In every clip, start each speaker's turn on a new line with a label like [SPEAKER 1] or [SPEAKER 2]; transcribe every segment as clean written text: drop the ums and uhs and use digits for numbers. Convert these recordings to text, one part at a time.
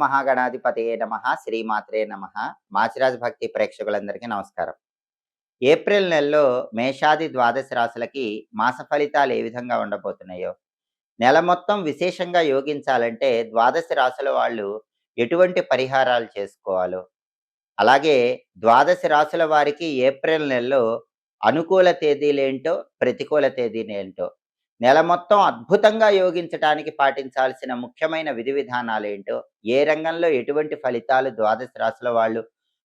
[SPEAKER 1] మహాగణాధిపతయే నమః. శ్రీమాత్రే నమః. మాచిరాజ్ భక్తి ప్రేక్షకులందరికీ నమస్కారం. ఏప్రిల్ నెలలో మేషాది ద్వాదశ రాశులకి మాస ఫలితాలు ఏ విధంగా ఉండబోతున్నాయో, నెల మొత్తం విశేషంగా యోగించాలంటే ద్వాదశ రాశుల వాళ్ళు ఎటువంటి పరిహారాలు చేసుకోవాలో, అలాగే ద్వాదశ రాశుల వారికి ఏప్రిల్ నెలలో అనుకూల తేదీలేంటో, ప్రతికూల తేదీలేంటో, నెల మొత్తం అద్భుతంగా యోగించటానికి పాటించాల్సిన ముఖ్యమైన విధి విధానాలేంటో, ఏ రంగంలో ఎటువంటి ఫలితాలు ద్వాదశ రాశుల వాళ్ళు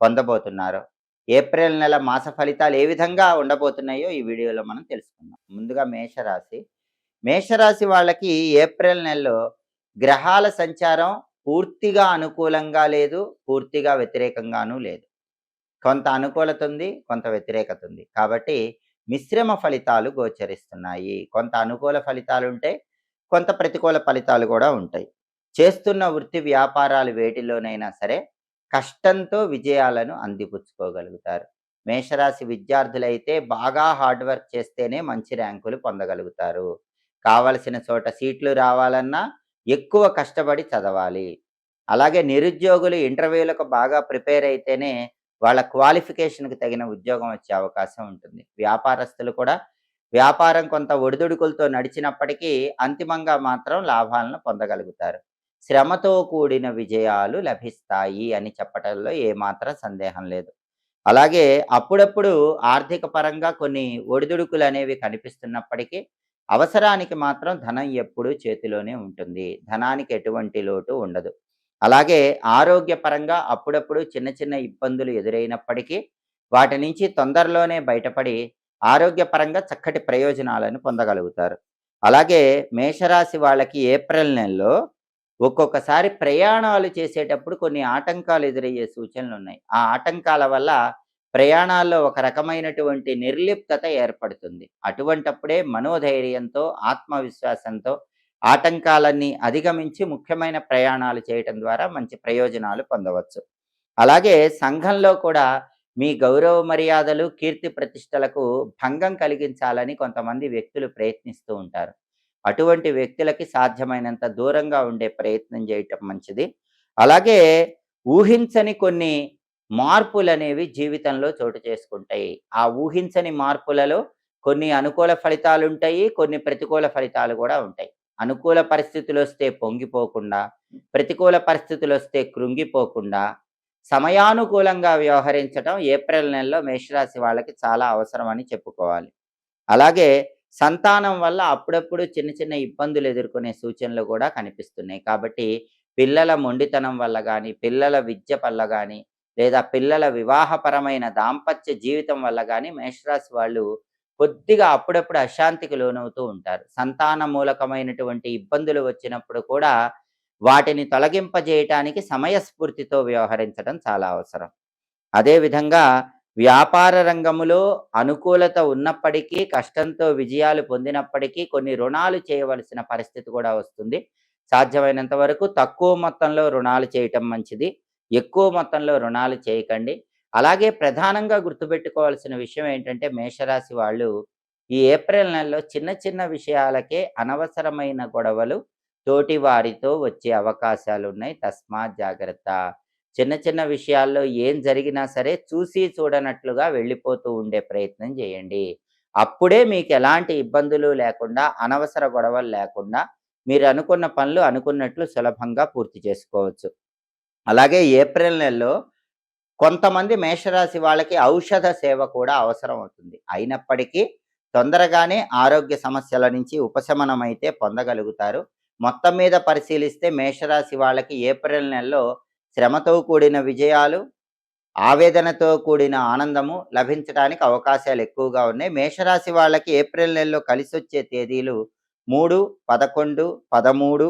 [SPEAKER 1] పొందబోతున్నారో, ఏప్రిల్ నెల మాస ఫలితాలు ఏ విధంగా ఉండబోతున్నాయో ఈ వీడియోలో మనం తెలుసుకుందాం. ముందుగా మేషరాశి. మేషరాశి వాళ్ళకి ఏప్రిల్ నెలలో గ్రహాల సంచారం పూర్తిగా అనుకూలంగా లేదు, పూర్తిగా వ్యతిరేకంగానూ లేదు. కొంత అనుకూలత ఉంది, కొంత వ్యతిరేకత ఉంది. కాబట్టి మిశ్రమ ఫలితాలు గోచరిస్తున్నాయి. కొంత అనుకూల ఫలితాలు ఉంటాయి, కొంత ప్రతికూల ఫలితాలు కూడా ఉంటాయి. చేస్తున్న వృత్తి వ్యాపారాలు వేటిలోనైనా సరే కష్టంతో విజయాలను అందిపుచ్చుకోగలుగుతారు. మేషరాశి విద్యార్థులైతే బాగా హార్డ్ వర్క్ చేస్తేనే మంచి ర్యాంకులు పొందగలుగుతారు. కావలసిన చోట సీట్లు రావాలన్నా ఎక్కువ కష్టపడి చదవాలి. అలాగే నిరుద్యోగులు ఇంటర్వ్యూలకు బాగా ప్రిపేర్ అయితేనే వాళ్ళ క్వాలిఫికేషన్‌కి తగిన ఉద్యోగం వచ్చే అవకాశం ఉంటుంది. వ్యాపారస్తులు కూడా వ్యాపారం కొంత ఒడిదుడుకులతో నడిచినప్పటికీ అంతిమంగా మాత్రం లాభాలను పొందగలుగుతారు. శ్రమతో కూడిన విజయాలు లభిస్తాయి అని చెప్పటంలో ఏమాత్రం సందేహం లేదు. అలాగే అప్పుడప్పుడు ఆర్థిక పరంగా కొన్ని ఒడిదుడుకులనేవి కనిపిస్తున్నప్పటికీ అవసరానికి మాత్రం ధనం ఎప్పుడూ చేతిలోనే ఉంటుంది. ధనానికి ఎటువంటి లోటు ఉండదు. అలాగే ఆరోగ్యపరంగా అప్పుడప్పుడు చిన్న చిన్న ఇబ్బందులు ఎదురైనప్పటికీ వాటి నుంచి తొందరలోనే బయటపడి ఆరోగ్యపరంగా చక్కటి ప్రయోజనాలను పొందగలుగుతారు. అలాగే మేషరాశి వాళ్ళకి ఏప్రిల్ నెలలో ఒక్కొక్కసారి ప్రయాణాలు చేసేటప్పుడు కొన్ని ఆటంకాలు ఎదురయ్యే సూచనలు ఉన్నాయి. ఆ ఆటంకాల వల్ల ప్రయాణాల్లో ఒక రకమైనటువంటి నిర్లిప్తత ఏర్పడుతుంది. అటువంటప్పుడే మనోధైర్యంతో, ఆత్మవిశ్వాసంతో ఆటంకాలన్నీ అధిగమించి ముఖ్యమైన ప్రయాణాలు చేయటం ద్వారా మంచి ప్రయోజనాలు పొందవచ్చు. అలాగే సంఘంలో కూడా మీ గౌరవ మర్యాదలు, కీర్తి ప్రతిష్టలకు భంగం కలిగించాలని కొంతమంది వ్యక్తులు ప్రయత్నిస్తూ ఉంటారు. అటువంటి వ్యక్తులకి సాధ్యమైనంత దూరంగా ఉండే ప్రయత్నం చేయటం మంచిది. అలాగే ఊహించని కొన్ని మార్పులనేవి జీవితంలో చోటు చేసుకుంటాయి. ఆ ఊహించని మార్పులలో కొన్ని అనుకూల ఫలితాలుంటాయి, కొన్ని ప్రతికూల ఫలితాలు కూడా ఉంటాయి. అనుకూల పరిస్థితులొస్తే పొంగిపోకుండా, ప్రతికూల పరిస్థితులొస్తే కృంగిపోకుండా, సమయానుకూలంగా వ్యవహరించటం ఏప్రిల్ నెలలో మేషరాశి వాళ్ళకి చాలా అవసరమని చెప్పుకోవాలి. అలాగే సంతానం వల్ల అప్పుడప్పుడు చిన్న చిన్న ఇబ్బందులు ఎదుర్కొనే సూచనలు కూడా కనిపిస్తున్నాయి. కాబట్టి పిల్లల మొండితనం వల్ల గానీ, పిల్లల విద్య వల్ల గానీ, లేదా పిల్లల వివాహపరమైన దాంపత్య జీవితం వల్ల గానీ మేషరాశి వాళ్ళు కొద్దిగా అప్పుడప్పుడు అశాంతికి లోనవుతూ ఉంటారు. సంతాన మూలకమైనటువంటి ఇబ్బందులు వచ్చినప్పుడు కూడా వాటిని తొలగింపజేయటానికి సమయస్ఫూర్తితో వ్యవహరించడం చాలా అవసరం. అదేవిధంగా వ్యాపార రంగములో అనుకూలత ఉన్నప్పటికీ, కష్టంతో విజయాలు పొందినప్పటికీ కొన్ని రుణాలు చేయవలసిన పరిస్థితి కూడా వస్తుంది. సాధ్యమైనంత వరకు తక్కువ మొత్తంలో రుణాలు చేయటం మంచిది. ఎక్కువ మొత్తంలో రుణాలు చేయకండి. అలాగే ప్రధానంగా గుర్తుపెట్టుకోవాల్సిన విషయం ఏంటంటే మేషరాశి వాళ్ళు ఈ ఏప్రిల్ నెలలో చిన్న చిన్న విషయాలకే అనవసరమైన గొడవలు తోటి వారితో వచ్చే అవకాశాలున్నాయి. తస్మాత్ జాగ్రత్త. చిన్న చిన్న విషయాల్లో ఏం జరిగినా సరే చూసి చూడనట్లుగా వెళ్ళిపోతూ ఉండే ప్రయత్నం చేయండి. అప్పుడే మీకు ఎలాంటి ఇబ్బందులు లేకుండా, అనవసర గొడవలు లేకుండా మీరు అనుకున్న పనులు అనుకున్నట్లు సులభంగా పూర్తి చేసుకోవచ్చు. అలాగే ఏప్రిల్ నెలలో కొంతమంది మేషరాశి వాళ్ళకి ఔషధ సేవ కూడా అవసరం అవుతుంది. అయినప్పటికీ తొందరగానే ఆరోగ్య సమస్యల నుంచి ఉపశమనం అయితే పొందగలుగుతారు. మొత్తం మీద పరిశీలిస్తే మేషరాశి వాళ్ళకి ఏప్రిల్ నెలలో శ్రమతో కూడిన విజయాలు, ఆవేదనతో కూడిన ఆనందము లభించడానికి అవకాశాలు ఎక్కువగా ఉన్నాయి. మేషరాశి వాళ్ళకి ఏప్రిల్ నెలలో కలిసొచ్చే తేదీలు 3, 11, 13,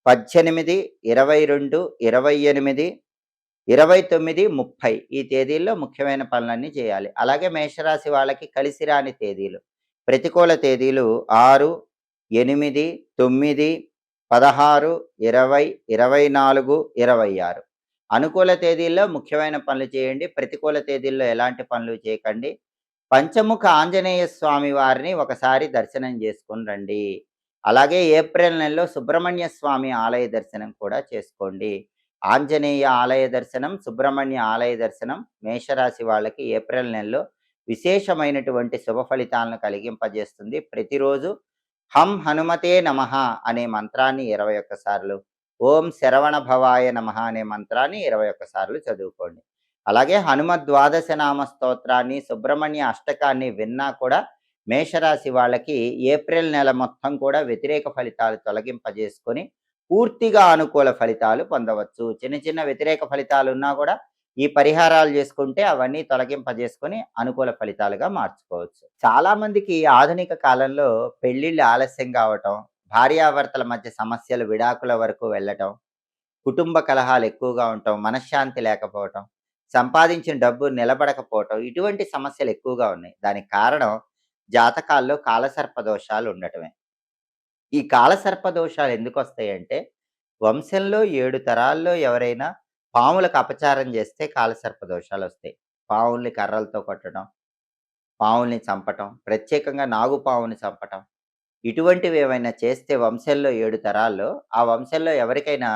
[SPEAKER 1] 18, 22, 28, 29, 30 ఈ తేదీల్లో ముఖ్యమైన పనులన్నీ చేయాలి. అలాగే మేషరాశి వాళ్ళకి కలిసి రాని తేదీలు, ప్రతికూల తేదీలు 6, 8, 9, 16, 20, 24, 26. అనుకూల తేదీల్లో ముఖ్యమైన పనులు చేయండి. ప్రతికూల తేదీల్లో ఎలాంటి పనులు చేయకండి. పంచముఖ ఆంజనేయ స్వామి వారిని ఒకసారి దర్శనం చేసుకుని రండి. అలాగే ఏప్రిల్ నెలలో సుబ్రహ్మణ్య స్వామి ఆలయ దర్శనం కూడా చేసుకోండి. ఆంజనేయ ఆలయ దర్శనం, సుబ్రహ్మణ్య ఆలయ దర్శనం మేషరాశి వాళ్ళకి ఏప్రిల్ నెలలో విశేషమైనటువంటి శుభ ఫలితాలను కలిగింపజేస్తుంది. ప్రతిరోజు హం హనుమతే నమః అనే మంత్రాన్ని 21 సార్లు, ఓం శరవణ భవాయ నమః అనే మంత్రాన్ని 21 సార్లు చదువుకోండి. అలాగే హనుమద్ ద్వాదశ నామ స్తోత్రాన్ని, సుబ్రహ్మణ్య అష్టకాన్ని విన్నా కూడా మేషరాశి వాళ్ళకి ఏప్రిల్ నెల మొత్తం కూడా వ్యతిరేక ఫలితాలు తొలగింపజేసుకొని పూర్తిగా అనుకూల ఫలితాలు పొందవచ్చు. చిన్న చిన్న వ్యతిరేక ఫలితాలు ఉన్నా కూడా ఈ పరిహారాలు చేసుకుంటే అవన్నీ తొలగింపజేసుకొని అనుకూల ఫలితాలుగా మార్చుకోవచ్చు. చాలా మందికి ఆధునిక కాలంలో పెళ్ళిళ్ళు ఆలస్యం కావటం, భార్యాభర్తల మధ్య సమస్యలు విడాకుల వరకు వెళ్ళటం, కుటుంబ కలహాలు ఎక్కువగా ఉండటం, మనశ్శాంతి లేకపోవటం, సంపాదించిన డబ్బు నిలబడకపోవటం, ఇటువంటి సమస్యలు ఎక్కువగా ఉన్నాయి. దానికి కారణం జాతకాల్లో కాలసర్ప దోషాలు ఉండటమే. ఈ కాలసర్ప దోషాలు ఎందుకొస్తాయంటే, వంశంలో 7 తరాల్లో ఎవరైనా పాములకు అపచారం చేస్తే కాలసర్ప దోషాలొస్తాయి. పావుల్ని కర్రలతో కొట్టడం, పావుల్ని చంపటం, ప్రత్యేకంగా నాగుపాముని చంపటం, ఇటువంటివి ఏమైనా చేస్తే వంశంలో 7 తరాల్లో, ఆ వంశంలో ఎవరికైనా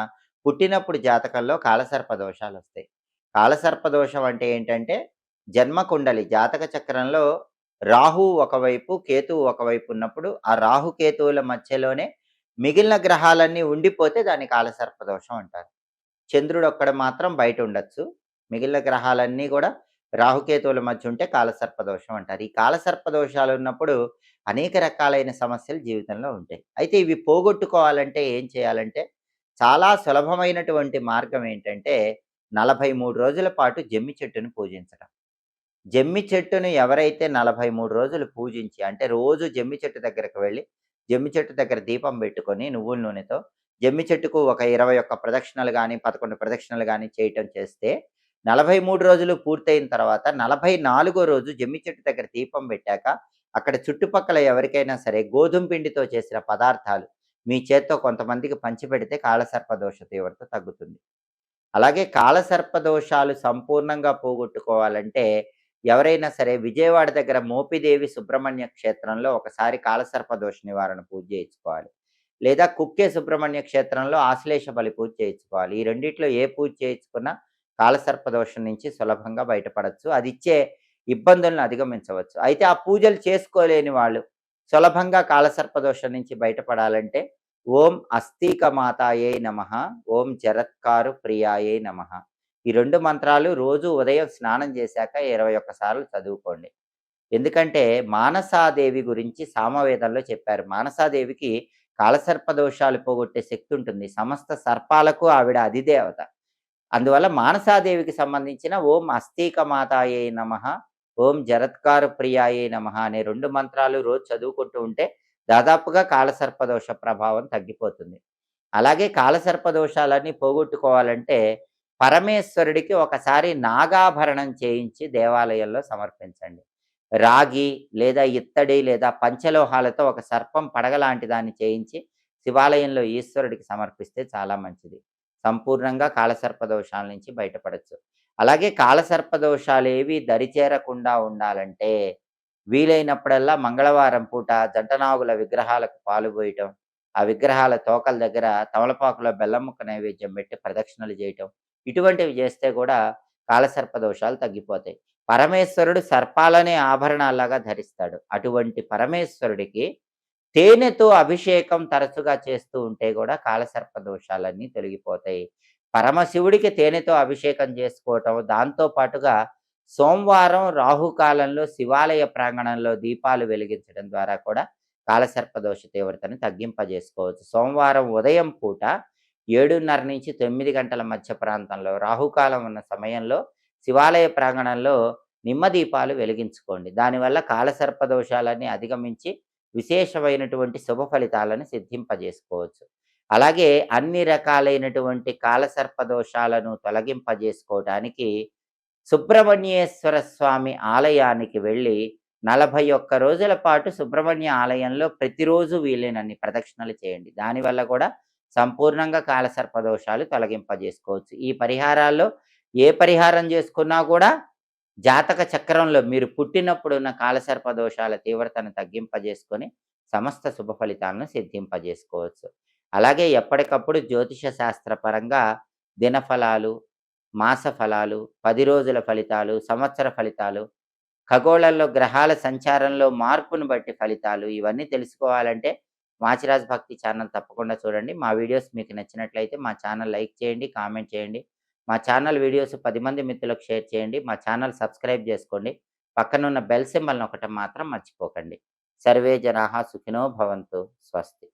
[SPEAKER 1] పుట్టినప్పుడు జాతకంలో కాలసర్ప దోషాలొస్తాయి. కాలసర్ప దోషం అంటే ఏంటంటే, జన్మకుండలి జాతక చక్రంలో రాహువు ఒకవైపు, కేతువు ఒకవైపు ఉన్నప్పుడు, ఆ రాహు కేతువుల మధ్యలోనే మిగిలిన గ్రహాలన్నీ ఉండిపోతే దాన్ని కాలసర్ప దోషం అంటారు. చంద్రుడొక్కడు మాత్రం బయట ఉండొచ్చు. మిగిలిన గ్రహాలన్నీ గూడా రాహుకేతువుల మధ్య ఉంటే కాలసర్ప దోషం అంటారు. ఈ కాలసర్ప దోషాలు ఉన్నప్పుడు అనేక రకాలైన సమస్యలు జీవితంలో ఉంటాయి. అయితే ఇవి పోగొట్టుకోవాలంటే ఏం చేయాలంటే, చాలా సులభమైనటువంటి మార్గం ఏంటంటే, 43 రోజుల పాటు జమ్మి చెట్టును పూజించడం. జమ్మి చెట్టును ఎవరైతే 43 రోజులు పూజించి, అంటే రోజు జమ్మి చెట్టు దగ్గరకు వెళ్ళి, జమ్మి చెట్టు దగ్గర దీపం పెట్టుకొని నువ్వుల నూనెతో, జమ్మి చెట్టుకు ఒక 21 ప్రదక్షిణలు గాని, 11 ప్రదక్షిణలు గాని చేయటం చేస్తే, 43 రోజులు పూర్తయిన తర్వాత 44 రోజు జమ్మి చెట్టు దగ్గర దీపం పెట్టాక, అక్కడ చుట్టుపక్కల ఎవరికైనా సరే గోధుమ పిండితో చేసిన పదార్థాలు మీ చేత్తో కొంతమందికి పంచిపెడితే కాలసర్ప దోష తీవ్రత తగ్గుతుంది. అలాగే కాలసర్ప దోషాలు సంపూర్ణంగా పోగొట్టుకోవాలంటే ఎవరైనా సరే విజయవాడ దగ్గర మోపిదేవి సుబ్రహ్మణ్య క్షేత్రంలో ఒకసారి కాలసర్ప దోష నివారణ పూజ చేయించుకోవాలి. లేదా కుక్కే సుబ్రహ్మణ్య క్షేత్రంలో ఆశ్లేష బలి పూజ చేయించుకోవాలి. ఈ రెండిట్లో ఏ పూజ చేయించుకున్నా కాలసర్ప దోషం నుంచి సులభంగా బయటపడొచ్చు. అది ఇచ్చే ఇబ్బందులను అధిగమించవచ్చు. అయితే ఆ పూజలు చేసుకోలేని వాళ్ళు సులభంగా కాలసర్ప దోషం నుంచి బయటపడాలంటే ఓం అస్థికమాతాయై నమః, ఓం జరత్కారు ప్రియాయై నమః. ఈ 2 మంత్రాలు రోజు ఉదయం స్నానం చేశాక 21 సార్లు చదువుకోండి. ఎందుకంటే మానసాదేవి గురించి సామవేదంలో చెప్పారు. మానసాదేవికి కాలసర్ప దోషాలు పోగొట్టే శక్తి ఉంటుంది. సమస్త సర్పాలకు ఆవిడ అధిదేవత. అందువల్ల మానసాదేవికి సంబంధించిన ఓం అస్థికమాతాయై నమః, ఓం జరత్కారు ప్రియాయై నమః అనే 2 మంత్రాలు రోజు చదువుకుంటూ ఉంటే దాదాపుగా కాలసర్ప దోష ప్రభావం తగ్గిపోతుంది. అలాగే కాలసర్ప దోషాలన్నీ పోగొట్టుకోవాలంటే పరమేశ్వరుడికి ఒకసారి నాగాభరణం చేయించి దేవాలయంలో సమర్పించండి. రాగి లేదా ఇత్తడి లేదా పంచలోహాలతో ఒక సర్పం పడగ లాంటి దాన్ని చేయించి శివాలయంలో ఈశ్వరుడికి సమర్పిస్తే చాలా మంచిది. సంపూర్ణంగా కాలసర్ప దోషాల నుంచి బయటపడొచ్చు. అలాగే కాలసర్ప దోషాలేవి దరిచేరకుండా ఉండాలంటే వీలైనప్పుడల్లా మంగళవారం పూట జంటనాగుల విగ్రహాలకు పాలు పోయటం, ఆ విగ్రహాల తోకల దగ్గర తమలపాకులో బెల్లం ముక్క నైవేద్యం పెట్టి ప్రదక్షిణలు చేయటం, ఇటువంటివి చేస్తే కూడా కాలసర్ప దోషాలు తగ్గిపోతాయి. పరమేశ్వరుడు సర్పాలనే ఆభరణాల్లాగా ధరిస్తాడు. అటువంటి పరమేశ్వరుడికి తేనెతో అభిషేకం తరచుగా చేస్తూ ఉంటే కూడా కాలసర్ప దోషాలన్నీ తొలగిపోతాయి. పరమశివుడికి తేనెతో అభిషేకం చేసుకోవటం, దాంతో పాటుగా సోమవారం రాహుకాలంలో శివాలయ ప్రాంగణంలో దీపాలు వెలిగించడం ద్వారా కూడా కాలసర్ప దోష తీవ్రతను తగ్గింపజేసుకోవచ్చు. సోమవారం ఉదయం పూట 7:30-9 గంటల మధ్య ప్రాంతంలో రాహుకాలం ఉన్న సమయంలో శివాలయ ప్రాంగణంలో నిమ్మ దీపాలు వెలిగించుకోండి. దానివల్ల కాలసర్ప దోషాలన్నీ అధిగమించి విశేషమైనటువంటి శుభ ఫలితాలను సిద్ధింపజేసుకోవచ్చు. అలాగే అన్ని రకాలైనటువంటి కాలసర్ప దోషాలను తొలగింపజేసుకోవటానికి సుబ్రహ్మణ్యేశ్వర స్వామి ఆలయానికి వెళ్ళి 41 రోజుల పాటు సుబ్రహ్మణ్య ఆలయంలో ప్రతిరోజు వీలైనన్ని ప్రదక్షిణలు చేయండి. దానివల్ల కూడా సంపూర్ణంగా కాలసర్ప దోషాలు తొలగింపజేసుకోవచ్చు. ఈ పరిహారాల్లో ఏ పరిహారం చేసుకున్నా కూడా జాతక చక్రంలో మీరు పుట్టినప్పుడు ఉన్న కాలసర్ప దోషాల తీవ్రతను తగ్గింపజేసుకొని సమస్త శుభ ఫలితాలను సిద్ధింపజేసుకోవచ్చు. అలాగే ఎప్పటికప్పుడు జ్యోతిష శాస్త్ర పరంగా దినఫలాలు, మాస ఫలాలు, 10 రోజుల ఫలితాలు, సంవత్సర ఫలితాలు, ఖగోళంలో గ్రహాల సంచారంలో మార్పును బట్టి ఫలితాలు ఇవన్నీ తెలుసుకోవాలంటే మాచిరాజ్ భక్తి ఛానల్ తప్పకుండా చూడండి. మా వీడియోస్ మీకు నచ్చినట్లయితే మా ఛానల్ లైక్ చేయండి, కామెంట్ చేయండి. మా ఛానల్ వీడియోస్ 10 మంది మిత్రులకు షేర్ చేయండి. మా ఛానల్ సబ్స్క్రైబ్ చేసుకోండి. పక్కనున్న బెల్ సింబల్ నొక్కటం మాత్రం మర్చిపోకండి. సర్వే జనాః సుఖినో భవంతు. స్వస్తి.